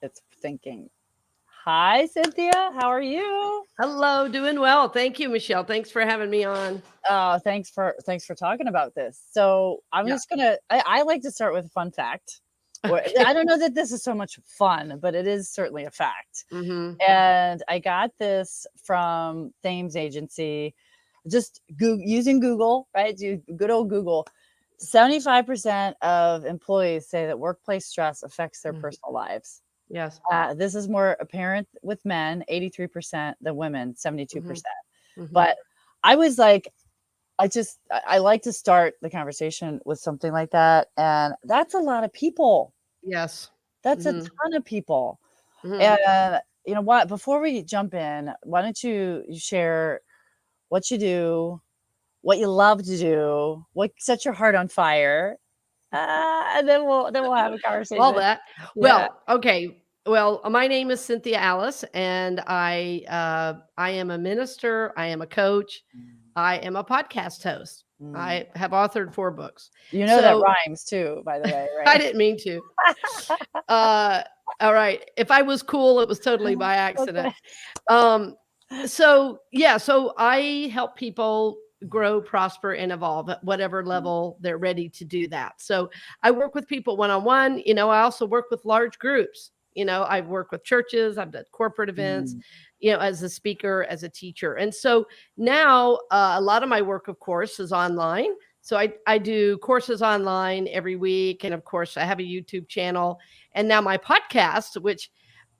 it's thinking. Hi, Cynthia. How are you? Hello, doing well. Thank you, Michelle. Thanks for having me on. Thanks for talking about this. So I'm Yeah. just gonna. I like to start with a fun fact. I Okay. don't know that this is so much fun, but it is certainly a fact. Mm-hmm. And I got this from Thames Agency, just using Google, right? Do good old Google. 75% of employees say that workplace stress affects their personal lives. Yes. This is more apparent with men, 83% than women, Mm-hmm. 72%. Mm-hmm. But I was like, I like to start the conversation with something like that. And that's a lot of people. Yes. That's a Mm-hmm. ton of people. Mm-hmm. And you know what? Before we jump in, why don't you share what you do, what you love to do, what sets your heart on fire, and then we'll have a All conversation. that. Yeah. Well, okay. Well, my name is Cynthia Alice, and I am a minister. I am a coach. I am a podcast host. Mm. I have authored 4 books. You know that So rhymes too, by the way, I right? didn't mean to. Uh, all right. If I was cool, it was totally by Okay. accident. Um, so yeah, so I help people grow, prosper, and evolve at whatever level they're ready to do that. So I work with people one on one. I also work with large groups. I've worked with churches, I've done corporate events, Mm. as a speaker, as a teacher. And so now a lot of my work, of course, is online. So I do courses online every week. And of course, I have a YouTube channel and now my podcast, which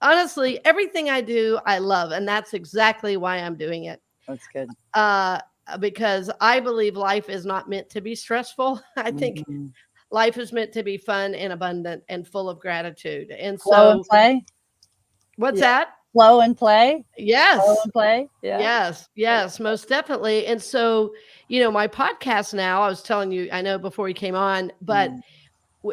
honestly, everything I do, I love. And that's exactly why I'm doing it. That's good. Uh, because I believe life is not meant to be stressful. I think Mhm. life is meant to be fun and abundant and full of gratitude. And Flow and so, play. what's Yeah. that? Flow and play. Flow Yes. and play. Yeah. Yes, yes, most definitely. And so, my podcast now, I was telling you, I know before you came on, but Mm.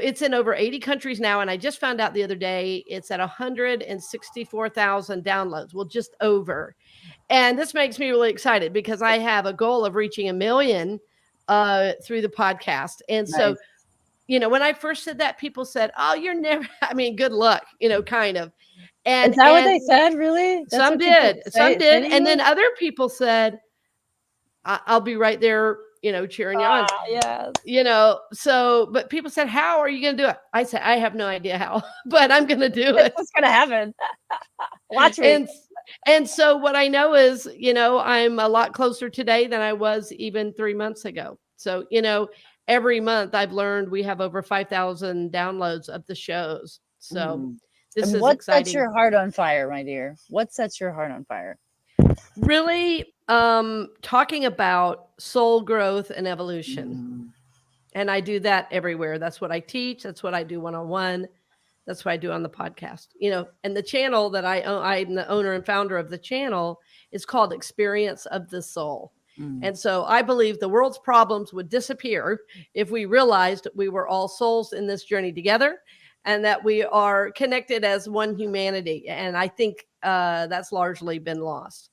it's in over 80 countries now. And I just found out the other day it's at 164,000 downloads. Well, just over. And this makes me really excited because I have a goal of reaching 1 million through the podcast. And so, Nice. when I first said that, people said, "Oh, you're never," I mean, good luck, kind of. Is And that what and they said? Really? That's some what people did, some say did. to And then you? other people said, I'll be right there, cheering you on, Ah, yes. So, but people said, how are you going to do it? I said, I have no idea how, but I'm going to do It's it. just gonna happen. Watch me. And, and so what I know is, I'm a lot closer today than I was even 3 months ago. So, every month I've learned we have over 5,000 downloads of the shows. So Mm. this And is what sets exciting. your heart on fire, my dear? What sets your heart on fire? Really, talking about soul growth and evolution. Mm. And I do that everywhere. That's what I teach. That's what I do one on one. That's what I do on the podcast. And the channel that I own, I'm the owner and founder of the channel, is called Experience of the Soul. Mm. And so I believe the world's problems would disappear if we realized we were all souls in this journey together and that we are connected as one humanity. And I think that's largely been lost,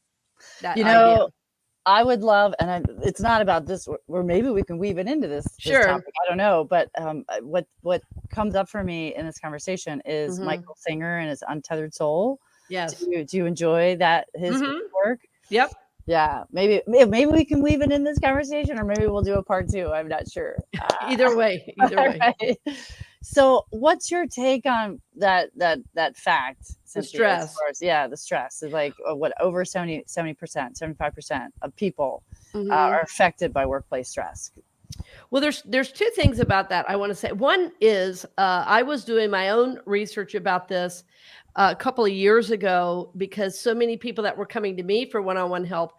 that You idea. know, I would love, and it's not about this, or maybe we can weave it into this Sure. topic. I don't know, but what comes up for me in this conversation is Mm-hmm. Michael Singer and his Untethered Soul. Yes. Do you enjoy that his Mm-hmm. work? Yep. Yeah, maybe we can weave it in this conversation, or maybe we'll do a part two. I'm not sure. Either way. Either All way. right. So, what's your take on that fact, The Cynthia? As stress. far as the stress is like what over 70%, 75% of people Mm-hmm. are affected by workplace stress. Well, there's 2 things about that I want to say. One is I was doing my own research about this a couple of years ago because so many people that were coming to me for one-on-one help,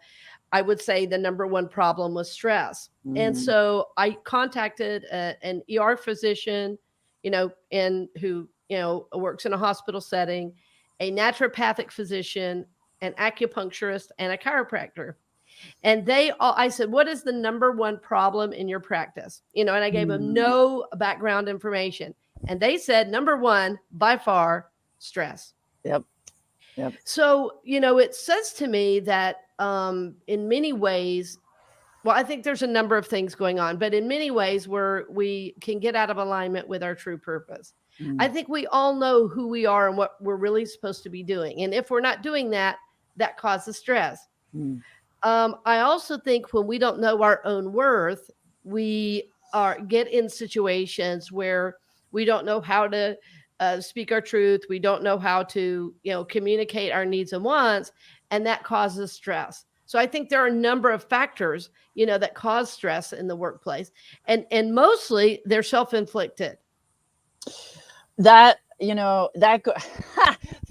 I would say the number one problem was stress. And Mm. so I contacted an ER physician, and who works in a hospital setting, a naturopathic physician, an acupuncturist, and a chiropractor. And I said, what is the number one problem in your practice? And I gave them Mm. no background information. And they said, number one, by far, stress. Yep. Yep. So, it says to me that in many ways, well, I think there's a number of things going on, but in many ways where we can get out of alignment with our true purpose. I think we all know who we are and what we're really supposed to be doing. And if we're not doing that, that causes stress. Mm. I also think when we don't know our own worth, we get in situations where we don't know how to speak our truth. We don't know how to, communicate our needs and wants, and that causes stress. So I think there are a number of factors, that cause stress in the workplace, and mostly they're self-inflicted. That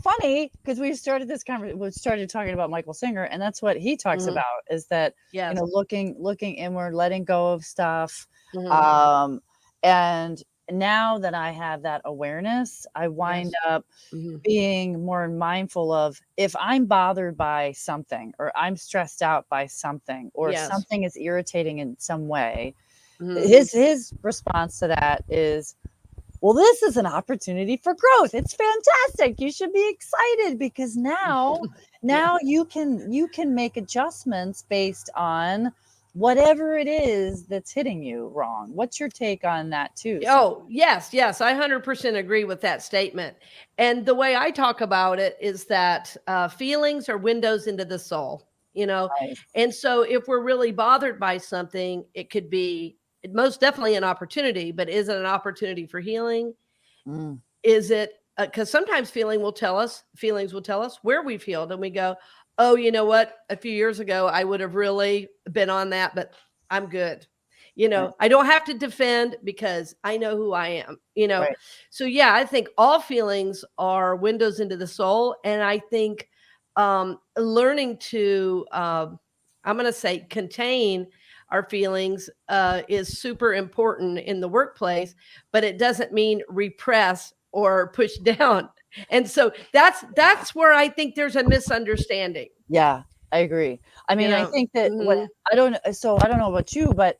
funny, because we started this conversation, we started talking about Michael Singer, and that's what he talks Mhm. about, is that Yes. looking inward, letting go of stuff. Mhm. And now that I have that awareness, I wind Yes. up Mhm. being more mindful of, if I'm bothered by something, or I'm stressed out by something, or if Yes. something is irritating in some way, Mhm. his response to that is, well, this is an opportunity for growth. It's fantastic. You should be excited, because now Yeah. you can make adjustments based on whatever it is that's hitting you wrong. What's your take on that too, Cynthia? Oh, yes, yes. I 100% agree with that statement. And the way I talk about it is that feelings are windows into the soul, you know? Nice. And so if we're really bothered by something, it could be most definitely an opportunity, but is it an opportunity for healing? Mm, Is it because sometimes feelings will tell us where we've healed, and we go, oh, you know what? A few years ago, I would have really been on that, but I'm good. right, I don't have to defend because I know who I am. right. So, yeah, I think all feelings are windows into the soul. And I think learning to, I'm going to say, contain our feelings is super important in the workplace, but it doesn't mean repress or push down. And so that's where I think there's a misunderstanding. Yeah, I agree. I You mean, I know. think that what Mhm. I don't know about you, but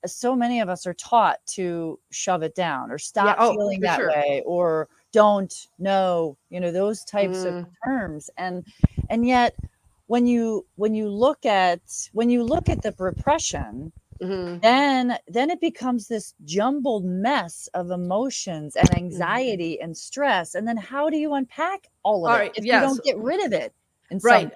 so many of us are taught to shove it down, or Yeah. stop Oh, feeling for that sure. way, or don't know, those types of Mhm. terms. And yet, when you look at the repression, Mhm. then it becomes this jumbled mess of emotions and Mhm. anxiety and stress. And then how do you unpack all of All it right. if you Yes. don't get rid of it in some Right.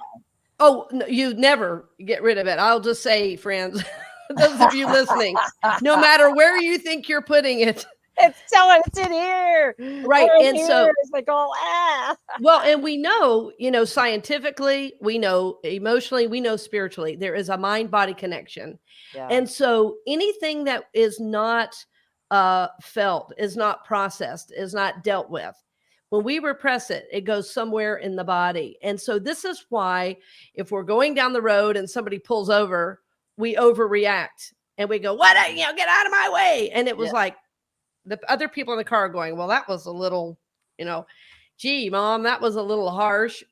Oh, no, you never get rid of it. I'll just say, friends, those of you listening, way? no matter where you think you're putting it, It's in here. right. We're in And here. so, It's like, oh, ah. well, and we know, scientifically, we know emotionally, we know spiritually, there is a mind body connection. Yeah. And so anything that is not felt, is not processed, is not dealt with, when we repress it, it goes somewhere in the body. And so this is why if we're going down the road and somebody pulls over, we overreact and we go, what, get out of my way. And it Yeah. was like the other people in the car are going, well, that was a little, you know, gee, mom, that was a little harsh.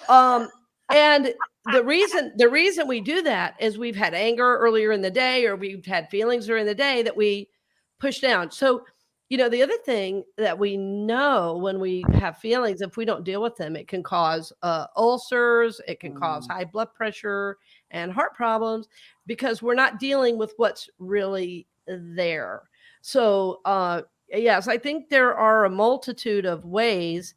Um, and the reason we do that is we've had anger earlier in the day, or we've had feelings during the day that we push down. So, the other thing that we know when we have feelings, if we don't deal with them, it can cause ulcers, it can cause Mm. high blood pressure and heart problems because we're not dealing with what's really there. So, yes, I think there are a multitude of ways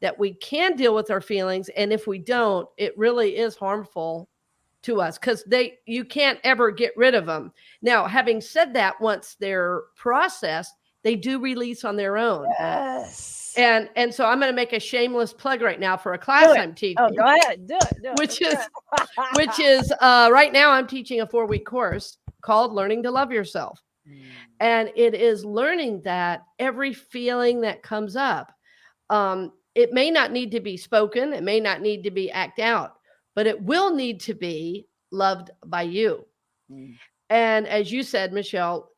that we can deal with our feelings. And if we don't, it really is harmful to us because you can't ever get rid of them. Now, having said that, once they're processed, they do release on their own. Yes. And so I'm going to make a shameless plug right now for a Do class it. I'm Oh, go teaching, ahead. Do it. Do it. Let's which do is it. which is right now I'm teaching a 4-week course called Learning to Love Yourself. Mm. And it is learning that every feeling that comes up, it may not need to be spoken, it may not need to be act out, but it will need to be loved by you. Mm. And as you said, Michelle,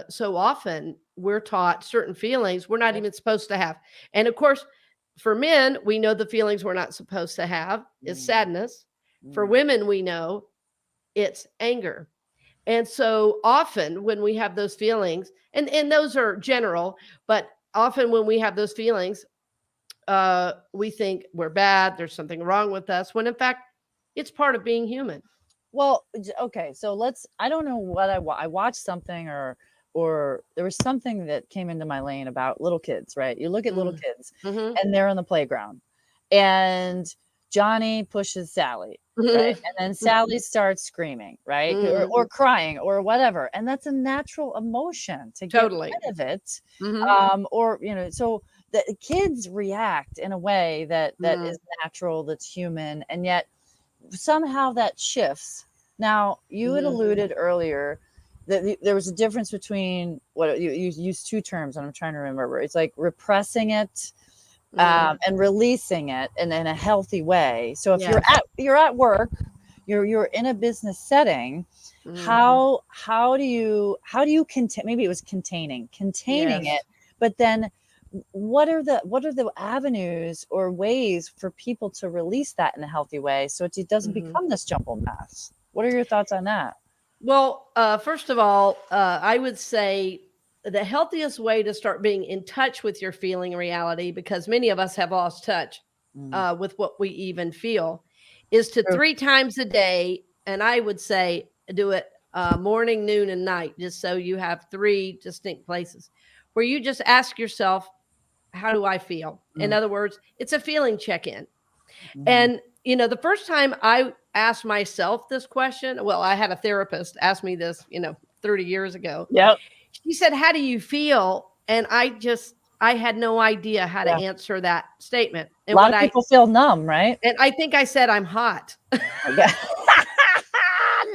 so often we're taught certain feelings we're not Yep. even supposed to have. And of course, for men, we know the feelings we're not supposed to have is Mm. sadness. For Mm. women, we know it's anger. And so often when we have those feelings, and those are general, but often when we have those feelings, we think we're bad, there's something wrong with us, when in fact, it's part of being human. Well, okay. So I don't know what I watched something, or or there was something that came into my lane about little kids, right? You look at little kids Mm-hmm. and they're on the playground and Johnny pushes Sally, right? And then Sally starts screaming, right? Or crying or whatever. And that's a natural emotion to get Totally. rid of it. Mm-hmm. Or, so the kids react in a way that is natural, that's human. And yet somehow that shifts. Now, you had alluded earlier that there was a difference between what you used two terms, and I'm trying to remember. It's like repressing it and releasing it in a healthy way. So if you're at work, you're in a business setting, how do you contain? Maybe it was containing it, but then what are the avenues or ways for people to release that in a healthy way so it doesn't become this jumbled mess? What are your thoughts on that? Well, first of all, I would say the healthiest way to start being in touch with your feeling reality, because many of us have lost touch with what we even feel, is to 3 times a day. And I would say do it morning, noon, and night, just so you have 3 distinct places where you just ask yourself, how do I feel? In other words, it's a feeling check-in. And, the first time I asked myself this question, well, I had a therapist ask me this, 30 years ago. Yep. She said, how do you feel? And I had no idea how to answer that statement. And a lot of people feel numb, right? And I think I said, I'm hot.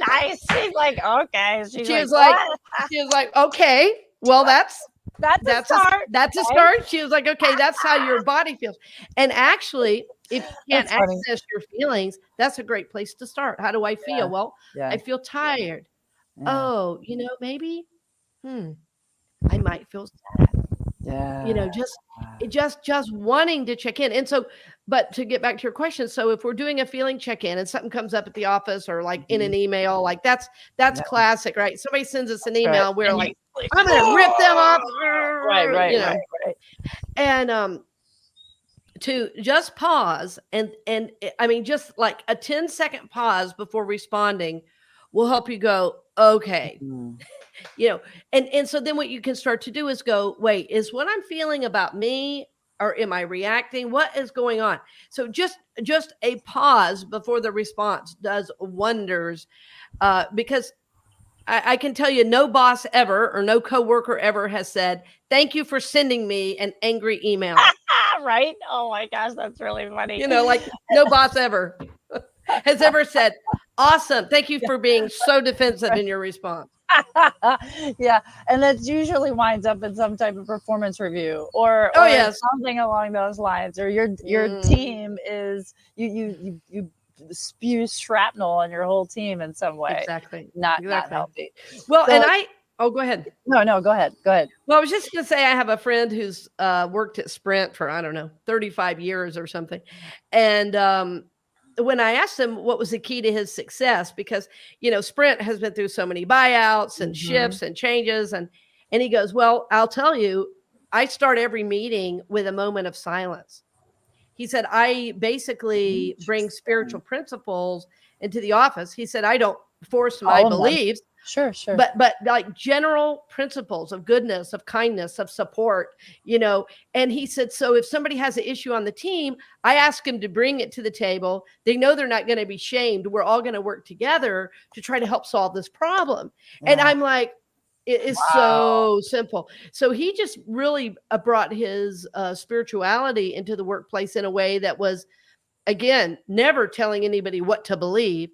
Nice. She's like, okay. She was like, okay, well, that's a start. That's a start. She was like, okay, that's how your body feels. And actually, if you can't access your feelings, that's a great place to start. How do I feel? Well, I feel tired. Oh, maybe, I might feel sad. Yeah. Just wanting to check in. And so, but to get back to your question, so if we're doing a feeling check-in and something comes up at the office or like in an email, like that's classic, right? Somebody sends us an email, we're like, I'm going to rip them off. Right. And to just pause and I mean, just like a 10-second pause before responding will help you go, okay. And so then what you can start to do is go, wait, is what I'm feeling about me, or am I reacting? What is going on? So just a pause before the response does wonders, because I can tell you, no boss ever or no coworker ever has said, thank you for sending me an angry email. Right? Oh my gosh, that's really funny. Like no boss ever has ever said, awesome, thank you for being so defensive in your response. Yeah, and that usually winds up in some type of performance review or something along those lines, or your team is you spew shrapnel on your whole team in some way. Exactly. Not healthy. Well, so, go ahead. No, go ahead. Well, I was just going to say, I have a friend who's worked at Sprint for, I don't know, 35 years or something. And when I asked him what was the key to his success, because, Sprint has been through so many buyouts and shifts and changes. And he goes, well, I'll tell you, I start every meeting with a moment of silence. He said, I basically bring spiritual principles into the office. He said, I don't force my beliefs. Sure. But like general principles of goodness, of kindness, of support, and he said, so if somebody has an issue on the team, I ask them to bring it to the table. They know they're not going to be shamed. We're all going to work together to try to help solve this problem. Yeah. And I'm like, it is so simple. So he just really brought his spirituality into the workplace in a way that was, again, never telling anybody what to believe,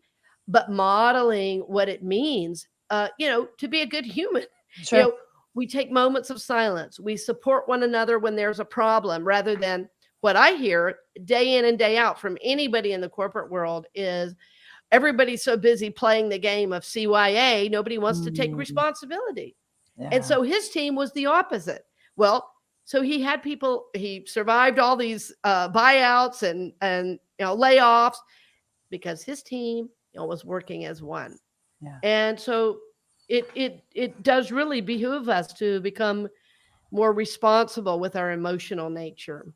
but modeling what it means, to be a good human. Sure. We take moments of silence. We support one another when there's a problem, rather than what I hear day in and day out from anybody in the corporate world is everybody's so busy playing the game of CYA, nobody wants to take responsibility. Yeah. And so his team was the opposite. Well, so he had people, he survived all these buyouts and layoffs because his team was working as one. Yeah. And so it does really behoove us to become more responsible with our emotional nature.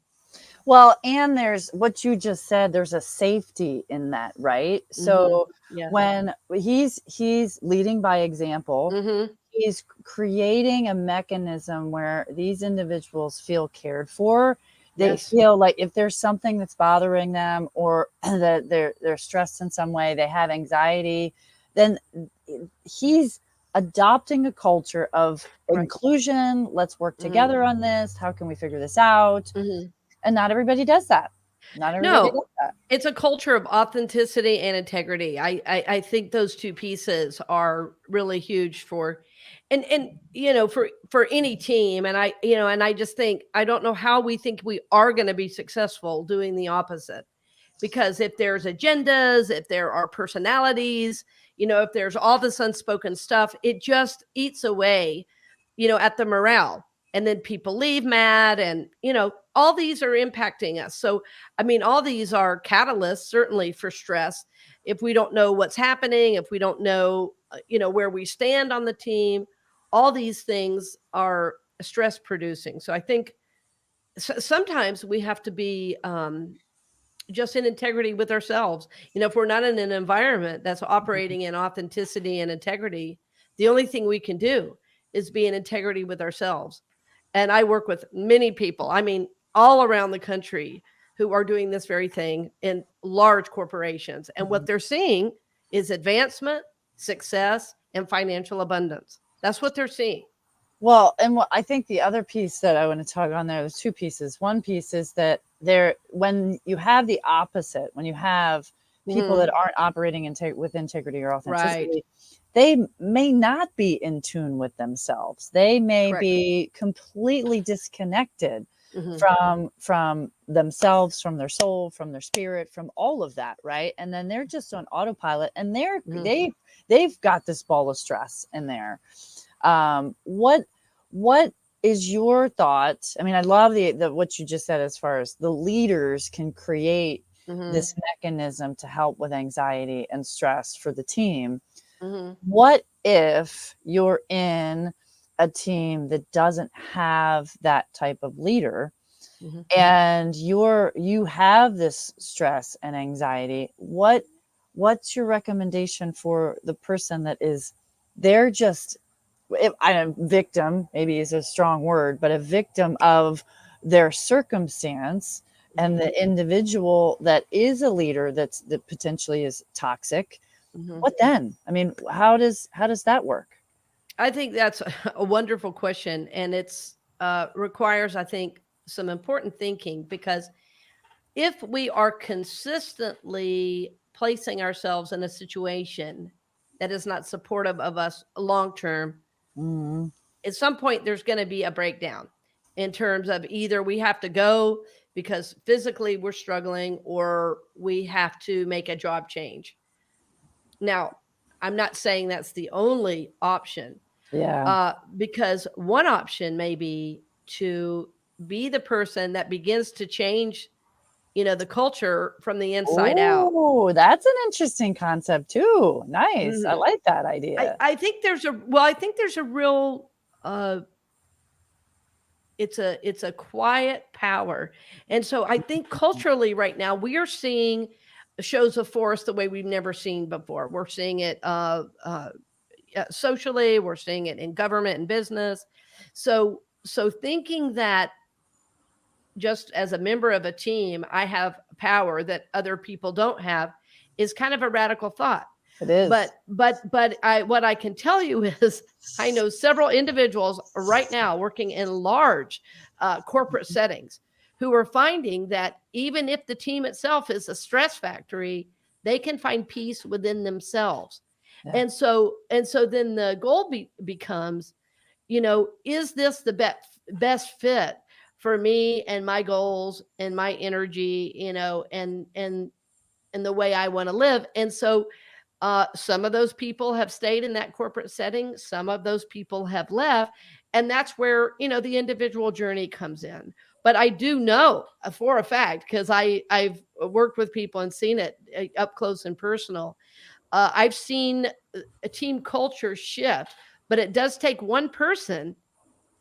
Well, and there's what you just said, there's a safety in that, right? So when he's leading by example, he's creating a mechanism where these individuals feel cared for. They Yes. feel like if there's something that's bothering them, or that they're stressed in some way, they have anxiety, then he's adopting a culture of Right. inclusion. Let's work Mhm. together on this. How can we figure this out? Mhm. And not everybody does that. Not everybody No, does that. it's a culture of authenticity and integrity. I think those two pieces are really huge for, and for any team. And I just think I don't know how we think we are going to be successful doing the opposite. Because if there's agendas, if there are personalities, if there's all this unspoken stuff, it just eats away, at the morale. And then people leave mad, and, all these are impacting us. So, I mean, all these are catalysts, certainly, for stress. If we don't know what's happening, if we don't know, where we stand on the team, all these things are stress producing. So I think sometimes we have to be, just in integrity with ourselves. If we're not in an environment that's operating in authenticity and integrity, the only thing we can do is be in integrity with ourselves. And I work with many people, I mean, all around the country, who are doing this very thing in large corporations. And what Mhm. they're seeing is advancement, success, and financial abundance. That's what they're seeing. Well, and what I think the other piece that I want to talk on there, there's two pieces. One piece is that when you have the opposite, when you have people Hmm. that aren't operating with integrity or Right. authenticity, they may not be in tune with themselves. They may Correct. be completely disconnected Hmm. from themselves, from their soul, from their spirit, from all of that, right? And then they're just on autopilot, and Hmm. they've got this ball of stress in there. What is your thought? I mean, I love the what you just said, as far as the leaders can create Hmm. this mechanism to help with anxiety and stress for the team. Hmm. What if you're in a team that doesn't have that type of leader, Hmm. and you have this stress and anxiety? What's your recommendation for the person that is, they're just, if I'm victim, maybe is a strong word, but a victim of their circumstance, and Hmm. the individual that is a leader that potentially is toxic? Hmm. What then? I mean, how does that work? I think that's a wonderful question, and it's requires, I think, some important thinking, because if we are consistently placing ourselves in a situation that is not supportive of us long term, Mm, at some point there's going to be a breakdown, in terms of either we have to go because physically we're struggling, or we have to make a job change. Now, I'm not saying that's the only option, yeah. because one option may be to be the person that begins to change, the culture from the inside out. Oh, that's an interesting concept too. Nice. I Hmm. like that I, idea. I think there's a well, I think there's a real uh it's a quiet power. And so I think culturally right now we are seeing shows of force the way we've never seen before. We're seeing it socially, we're seeing it in government and business. So thinking that just as a member of a team, I have power that other people don't have is kind of a radical thought. It is. But I what I can tell you is I know several individuals right now working in large corporate settings who are finding that even if the team itself is a stress factory, they can find peace within themselves. Yeah. And so then the goal becomes, is this the best fit for me and my goals and my energy, and the way I want to live. And so some of those people have stayed in that corporate setting, some of those people have left. And that's where, the individual journey comes in. But I do know for a fact, because I've worked with people and seen it up close and personal. I've seen a team culture shift, but it does take one person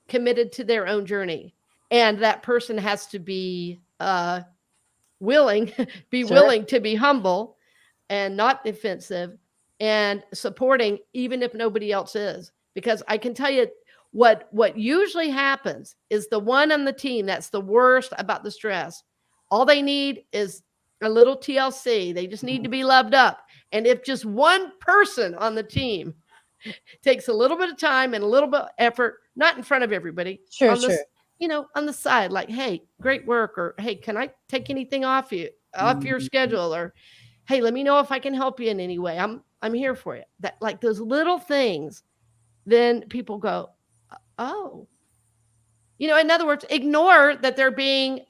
committed to their own journey. And that person has to be willing, be Sure. willing to be humble and not defensive and supporting, even if nobody else is. because I can tell you what usually happens is the one on the team that's the worst about the stress. All they need is a little TLC. They just need to be loved up. And if just one person on the team takes a little bit of time and a little bit of effort, not in front of everybody, Sure, on sure. this, on the side, like, hey, great work, or hey, can I take anything off your schedule, or hey, let me know if I can help you in any way. I'm here for you. That, like, those little things, then people go, oh. In other words, ignore that they're being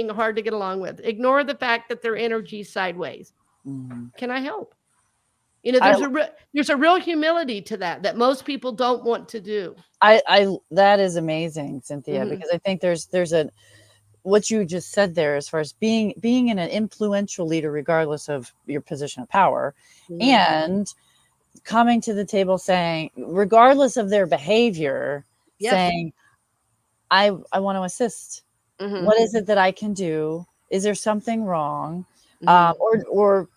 hard to get along with. Ignore the fact that their energy's sideways. Can I help? There's a real humility to that most people don't want to do. That is amazing, Cynthia, because I think there's what you just said there, as far as being an influential leader, regardless of your position of power, and coming to the table saying, regardless of their behavior, saying, I want to assist. What is it that I can do? Is there something wrong? Or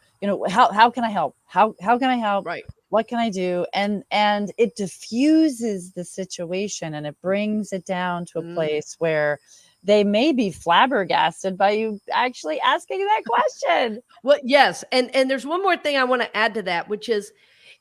how can I help? How can I help? Right. What can I do? And it diffuses the situation, and it brings it down to a place where they may be flabbergasted by you actually asking that question. Well, yes. And there's one more thing I want to add to that, which is,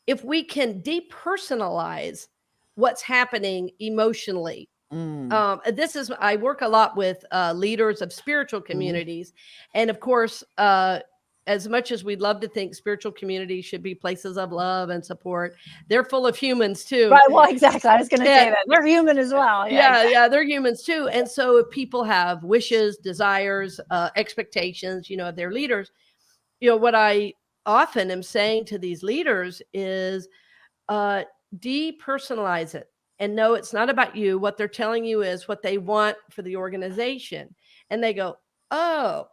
if we can depersonalize what's happening emotionally. I work a lot with leaders of spiritual communities. And of course, as much as we'd love to think spiritual communities should be places of love and support, they're full of humans too. Right. Well, exactly. I was going to say that. They're human as well. Yeah, they're humans too. And so if people have wishes, desires, expectations, of their leaders, what I often am saying to these leaders is depersonalize it. And no, it's not about you. What they're telling you is what they want for the organization. And they go, oh,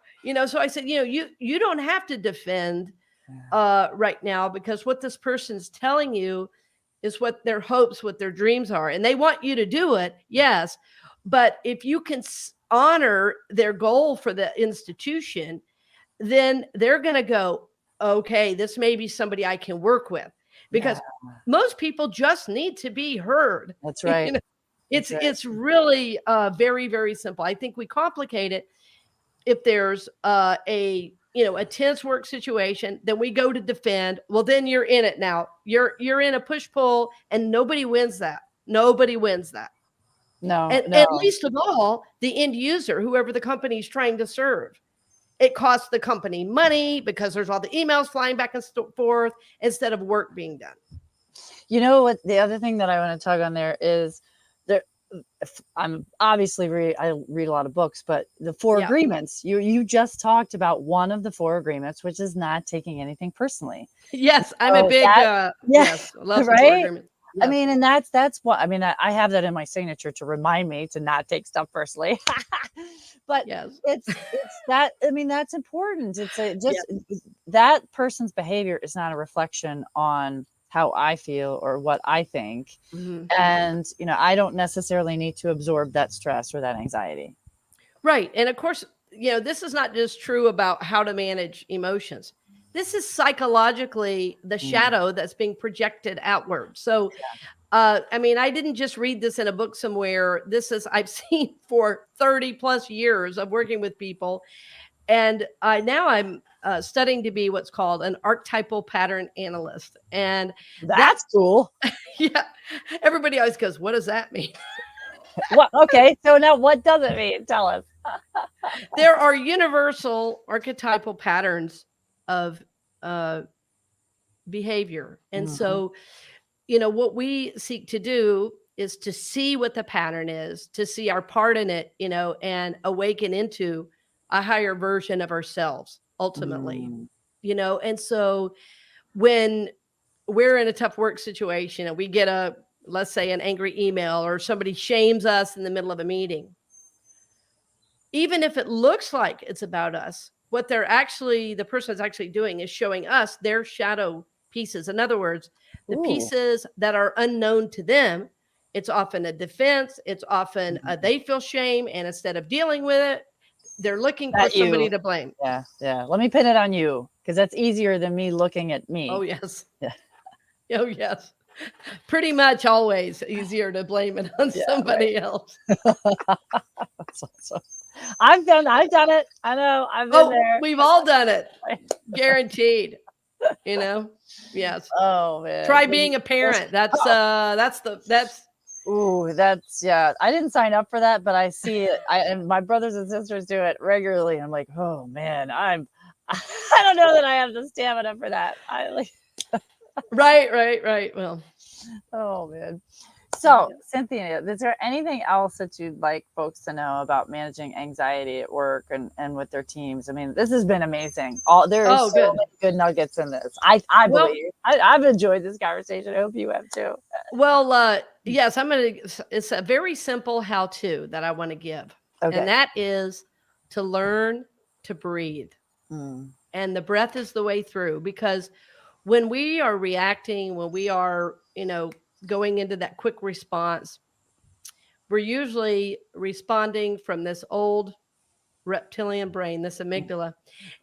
so I said, you don't have to defend right now, because what this person's telling you is what their hopes, what their dreams are. And they want you to do it. Yes. But if you can honor their goal for the institution, then they're going to go, okay, this may be somebody I can work with. Because most people just need to be heard. That's right. It's really very, very simple. I think we complicate it. If there's a tense work situation, then we go to defend. Well, then you're in it now. You're in a push-pull, and nobody wins that. Nobody wins that. No. And least of all, the end user, whoever the company is trying to serve. It costs the company money because there's all the emails flying back and forth instead of work being done. You know what? The other thing that I want to tug on there is, I'm obviously I read a lot of books, but the 4 agreements, you just talked about one of the 4 agreements, which is not taking anything personally. Yes, I'm a big yes, love right? 4 agreements. Yes. I mean, and that's what I mean. I have that in my signature to remind me to not take stuff personally. But it's that, I mean, that's important. It's that person's behavior is not a reflection on how I feel or what I think. And, I don't necessarily need to absorb that stress or that anxiety. Right. And of course, this is not just true about how to manage emotions. This is psychologically the shadow that's being projected outward. So, I mean, I didn't just read this in a book somewhere. I've seen for 30 plus years of working with people. And now I'm studying to be what's called an archetypal pattern analyst. And that's cool. Yeah. Everybody always goes, what does that mean? Well, okay. So now what does it mean? Tell us. There are universal archetypal patterns of behavior. And so, what we seek to do is to see what the pattern is, to see our part in it, and awaken into a higher version of ourselves ultimately, and so when we're in a tough work situation and we get let's say an angry email, or somebody shames us in the middle of a meeting, even if it looks like it's about us, what the person is actually doing is showing us their shadow pieces. In other words, the pieces that are unknown to them. It's often a defense. It's often they feel shame, and instead of dealing with it, they're looking for somebody to blame. Yeah. Let me pin it on you, because that's easier than me looking at me. Oh yes. Yeah. Oh yes. Pretty much always easier to blame it on Yeah, somebody else. That's awesome. I've done it. I know. I've been Oh, there. we've all done it. Guaranteed. You know? Yes. Oh man. Try being a parent. That's Ooh, that's yeah. I didn't sign up for that, but I see it. And my brothers and sisters do it regularly. I'm like, oh man, I don't know that I have the stamina for that. I like, right. Well, oh man. yeah. So, Cynthia, is there anything else that you'd like folks to know about managing anxiety at work and with their teams? I mean, this has been amazing. There is Oh, so good. many good nuggets in this. I Well, believe. I've enjoyed this conversation. I hope you have too. well, yes, it's a very simple how-to that I want to give. Okay. And that is to learn to breathe. Mm. And the breath is the way through, because when we are reacting, when we are, going into that quick response, we're usually responding from this old reptilian brain, this amygdala.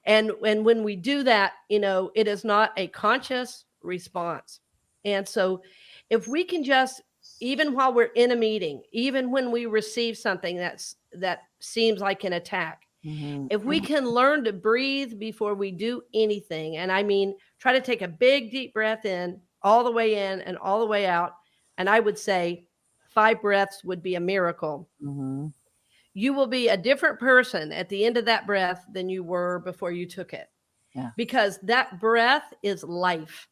And when we do that, it is not a conscious response. And so if we can just, even while we're in a meeting, even when we receive something that seems like an attack, Mhm. if we can learn to breathe before we do anything, and I mean, try to take a big, deep breath in, all the way in and all the way out. And I would say 5 breaths would be a miracle. Mhm. You will be a different person at the end of that breath than you were before you took it. Yeah. Because that breath is life.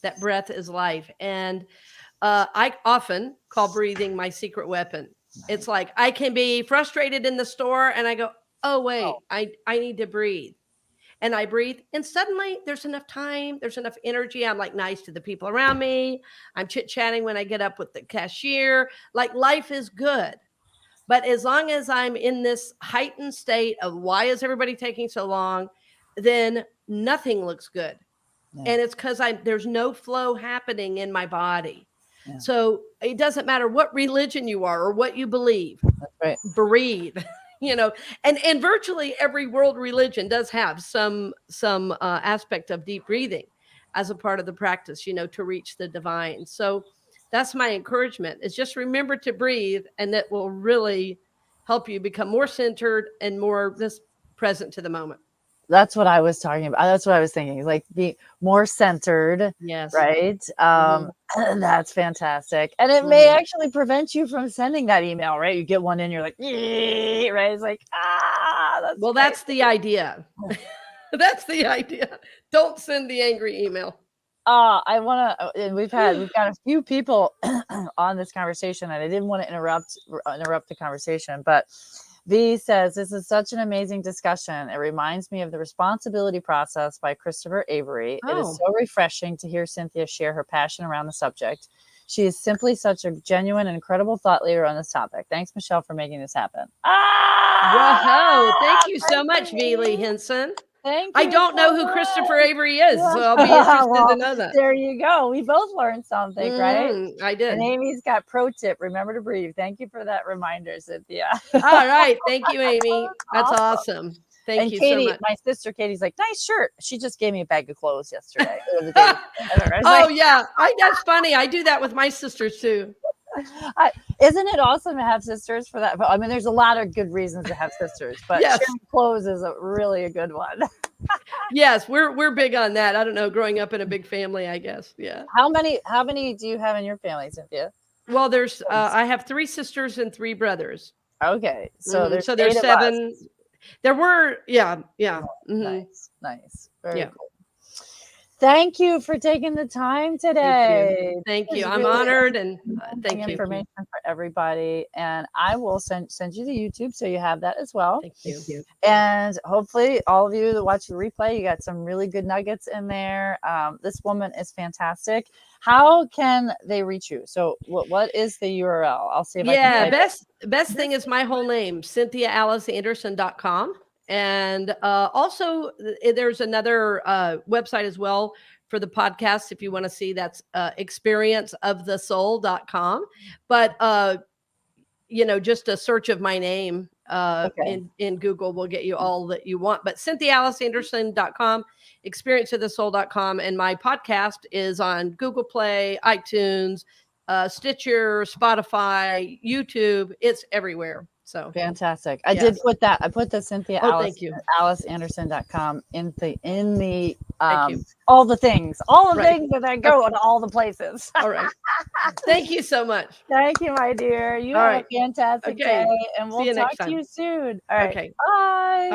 That breath is life. And I often call breathing my secret weapon. It's like I can be frustrated in the store and I go, oh, wait, I need to breathe. And I breathe, and suddenly there's enough time, there's enough energy. I'm like nice to the people around me. I'm chit-chatting when I get up with the cashier. Like life is good. But as long as I'm in this heightened state of why is everybody taking so long, then nothing looks good. Yeah. And it's because there's no flow happening in my body. Yeah. So it doesn't matter what religion you are or what you believe. That's right. Breathe. And virtually every world religion does have some aspect of deep breathing as a part of the practice, to reach the divine. So that's my encouragement, is just remember to breathe, and that will really help you become more centered and more just present to the moment. That's what I was talking about. That's what I was thinking. Like be more centered. Yes. Right. That's fantastic. And it may actually prevent you from sending that email, right? You get one in, you're like, right? It's like, well, that's the idea. That's the idea. Don't send the angry email. I want to, and we've got a few people on this conversation, and I didn't want to interrupt the conversation, but V says, this is such an amazing discussion. It reminds me of The Responsibility Process by Christopher Avery. It is so refreshing to hear Cynthia share her passion around the subject. She is simply such a genuine and incredible thought leader on this topic. Thanks, Michelle, for making this happen. Whoa, thank you so much, V. Lee Henson. Thank you. I don't know who Christopher Avery is, so I'll be interested to know that. There you go. We both learned something, right? I did. And Amy's got pro tip. Remember to breathe. Thank you for that reminder, Cynthia. All right. Thank you, Amy. That's awesome. Thank you Katie, so much. my sister Katie's like, nice shirt. She just gave me a bag of clothes yesterday. Oh, yeah. That's funny. I do that with my sisters too. Isn't it awesome to have sisters for that? I mean, there's a lot of good reasons to have sisters, but sharing clothes is really a good one. Yes, we're big on that. I don't know, growing up in a big family, I guess. Yeah. How many do you have in your family, Cynthia? Well, there's I have 3 sisters and 3 brothers. Okay. So there's 7. There were, yeah. Nice. Very cool. Thank you for taking the time today. Thank you. I'm honored, and thank you. Information for everybody, and I will send you the YouTube so you have that as well. Thank you. And hopefully, all of you that watch the replay, you got some really good nuggets in there. This woman is fantastic. How can they reach you? So, what is the URL? I'll see if I can. Best thing is my whole name, CynthiaAliceAnderson.com. And also, there's another website as well for the podcast if you want to see. That's experienceofthesoul.com. But, just a search of my name Okay. in Google will get you all that you want. But CynthiaAliceAnderson.com, experienceofthesoul.com, and my podcast is on Google Play, iTunes, Stitcher, Spotify, YouTube. It's everywhere. So Fantastic. I yes. did put that. I put the Cynthia Oh, Alice thank you. AliceAnderson.com in the Thank you. all the things Right. things that I go to all the places. All right. Thank you so much. Thank you, my dear. You All have right. a fantastic Okay. day, and See we'll you talk next to time. you soon. All right. Okay. Bye.